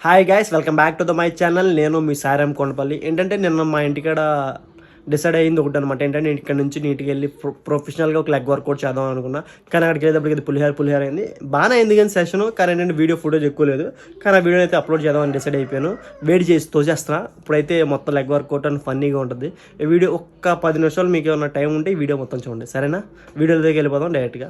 Hi guys, welcome back to my channel. నేను మీ సారం కొండపల్లి. ఏంటంటే నిన్న మా ఇంటికాడ డిసైడ్ అయ్యింది ఒకటి అనమాట. ఏంటంటే నేను ఇక్కడ నుంచి నీట్గా వెళ్ళి ప్రొఫెషనల్గా ఒక లెగ్ వర్కౌట్ చేద్దాం అనుకున్నా. కానీ అక్కడికి వెళ్ళేటప్పటికి ఇది పులిహార అయింది. బాగానే అయింది కానీ సెషన్. కానీ ఏంటంటే వీడియో ఫుటేజ్ ఎక్కువ లేదు. కానీ ఆ వీడియో అయితే అప్లోడ్ చేద్దామని డిసైడ్ అయిపోయాను. వెయిట్ చేసి తోచేస్తున్నా. ఇప్పుడైతే మొత్తం లెగ్ వర్కౌట్ అని ఫన్నీగా ఉంటుంది. ఈ వీడియో ఒక్క 10 నిమిషాలు మీకు ఏమన్నా టైం ఉంటే ఈ వీడియో మొత్తం చూడండి, సరేనా? వీడియోల దగ్గరికి వెళ్ళిపోదాం డైరెక్ట్గా.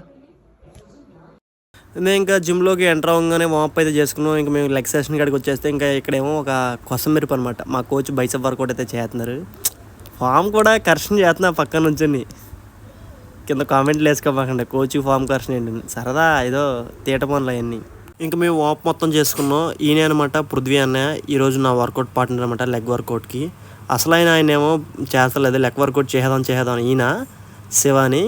మేము ఇంకా జిమ్లోకి ఎంటర్ అవ్వగానే వామప్ అయితే చేసుకున్నాం. ఇంకా మేము లెగ్ సెషన్ కాడికి వచ్చేస్తే ఇంకా ఇక్కడేమో ఒక కొసమెరుపు అనమాట. మా కోచ్ బైసెప్ వర్కౌట్ అయితే చేస్తున్నారు. ఫామ్ కూడా కరెక్షన్ చేస్తున్నా పక్కన నుంచి. కింద కామెంట్లు వేసుకోమాకండి, కోచ్ ఫామ్ కరెక్షన్ ఏంటి, సరదా ఏదో తీట పనులు అవన్నీ. ఇంకా మేము వామప్ మొత్తం చేసుకున్నాం. ఈయన అనమాట పృథ్వీ అన్న, ఈరోజు నా వర్కౌట్ పార్ట్నర్ అనమాట లెగ్ వర్కౌట్కి. అసలు ఆయన ఏమో చేస్తలేదు, లెగ్ వర్కౌట్ చేద్దాం ఈయన Shivani,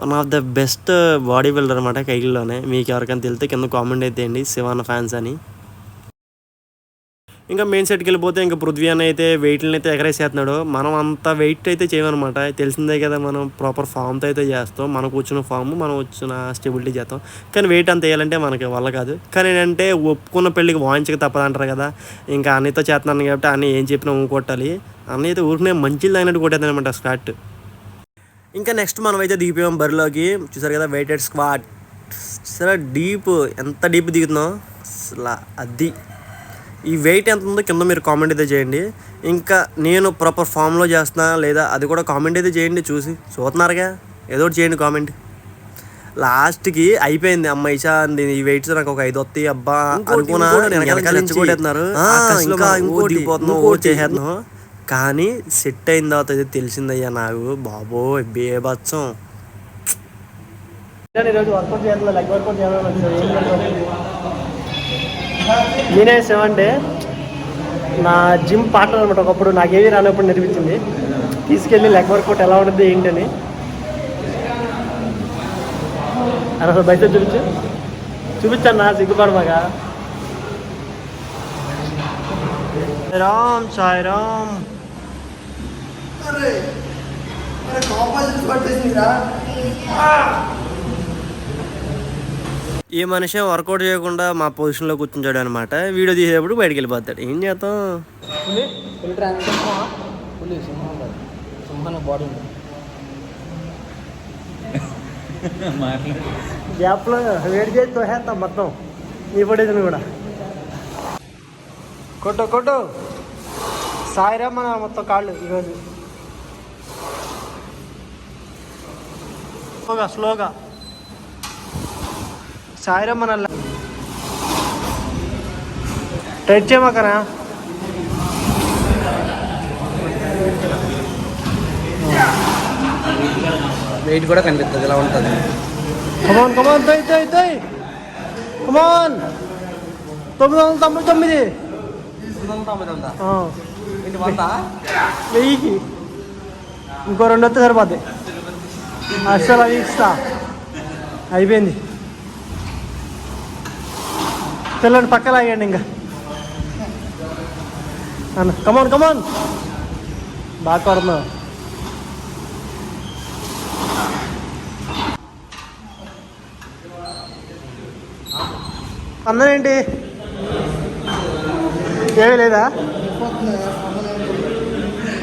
one of the best body builder అనమాట కైగిల్లోనే. మీకు ఎవరికైనా తెలితే కింద కామెంట్ అయితే అండి శివాన ఫ్యాన్స్ అని. ఇంకా మెయిన్ సెట్కి వెళ్ళిపోతే ఇంకా పృథ్వీ అన్న అయితే వెయిట్లను అయితే ఎగరేసేస్తున్నాడు. మనం అంత వెయిట్ అయితే చేయమన్నమాట. తెలిసిందే కదా, మనం ప్రాపర్ ఫామ్తో అయితే చేస్తాం. మనకు వచ్చిన ఫామ్, మనం వచ్చిన స్టెబిలిటీ చేస్తాం. కానీ వెయిట్ అంత వేయాలంటే మనకి వల్ల కాదు. కానీ ఏంటంటే ఒప్పుకున్న పెళ్ళికి వాయించక తప్పదంటారు కదా. ఇంకా అన్నయ్యతో చేస్తున్నాను కాబట్టి అన్న ఏం చెప్పినా కొట్టాలి. అన్నయ్య అయితే ఊరినే మంచిది తగినట్టు కొట్టేద్దాం అనమాట స్క్వాట్. ఇంకా నెక్స్ట్ మనం అయితే దిగిపోయాం బరిలోకి. చూసారు కదా వెయిటెడ్ స్క్వాట్. సరే డీప్, ఎంత డీప్ దిగుతున్నాం అసలు. అది ఈ వెయిట్ ఎంత ఉందో కింద మీరు కామెంట్ అయితే చేయండి. ఇంకా నేను ప్రాపర్ ఫామ్లో చేస్తున్నా లేదా అది కూడా కామెంట్ అయితే చేయండి. చూస్తున్నారుగా, ఏదో ఒకటి చేయండి కామెంట్. లాస్ట్కి అయిపోయింది. అమ్మ ఇషా ఈ వెయిట్స్ నాకు ఒక 5 వస్తాయి అబ్బా అనుకున్నా. కొట్టేస్తున్నారు, చేసేస్తున్నాం. కానీ సెట్ అయిన తర్వాత అయితే తెలిసిందయ్యా నాకు, బాబోయ్ బేబత్సం. ఈరోజు వర్కౌట్ చేయాలి, లెగ్ వర్కౌట్ నేనే అంటే నా జిమ్ పార్ట్నర్ అనమాట. ఒకప్పుడు నాకేమీ రానప్పుడు నేర్పించింది. తీసుకెళ్ళి లెగ్ వర్కౌట్ ఎలా ఉంటుంది ఏంటని. అసలు బయట చూపించాను నా సిగ్గుపడమాగా. రామ్ సాయి రామ్. ఈ మనిషి వర్కౌట్ చేయకుండా మా పొజిషన్లో కూర్చుంటాడు అనమాట. వీడియో తీసేటప్పుడు బయటకు వెళ్ళిపోతాడు. ఏం చేస్తాం. గ్యాప్లో వేడి చేసి తోసేస్తాం మొత్తం ఈ ఫుటేజ్ని కూడా. కొట్టు సాయిరా మన మొత్తం కాళ్ళు ఈరోజు. స్లోగా సాయిరా మన టైట్ చేయమాకరా. వెయిట్ కూడా కనిపిస్తుంది, ఇలా ఉంటుంది. కమాన్ 999 వెయ్యికి ఇంకో 2 వస్తే సరిపోద్ది. అసలు అవి ఇస్తా, అయిపోయింది. పిల్లలు పక్కన ఆగండి ఇంకా అన్న. కమాన్ బాగా కొడుతున్నావు. అన్నం ఏంటి ఏమీ లేదా?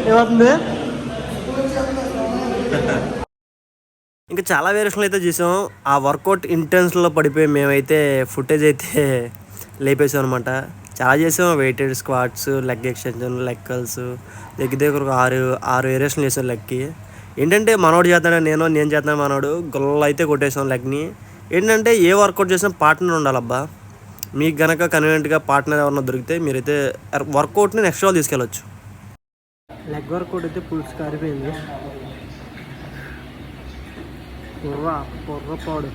ఏమవుతుంది? ఇంకా చాలా వేరియేషన్లు అయితే చూసాం. ఆ వర్కౌట్ ఇంటెన్స్లో పడిపోయి మేమైతే ఫుటేజ్ అయితే లేపేసాం అనమాట. చాలా చేసాం. Weighted squats, leg extension, leg curls, దగ్గర ఒక 6 వేరియేషన్లు చేసాం లెగ్కి. ఏంటంటే మనోడు చేస్తాడు, నేను చేస్తాను, మనోడు గొల్ల అయితే కొట్టేసాం లెగ్ని. ఏంటంటే ఏ వర్కౌట్ చేసినా పార్ట్నర్ ఉండాలబ్బా. మీకు కనుక కన్వీనియంట్గా పార్ట్నర్ ఎవరన్నా దొరికితే మీరైతే వర్కౌట్ని నెక్స్ట్ లెవెల్ తీసుకెళ్ళచ్చు. లెగ్ వర్కౌట్ అయితే పులుసు కారిపోయింది. పొర్రపాడు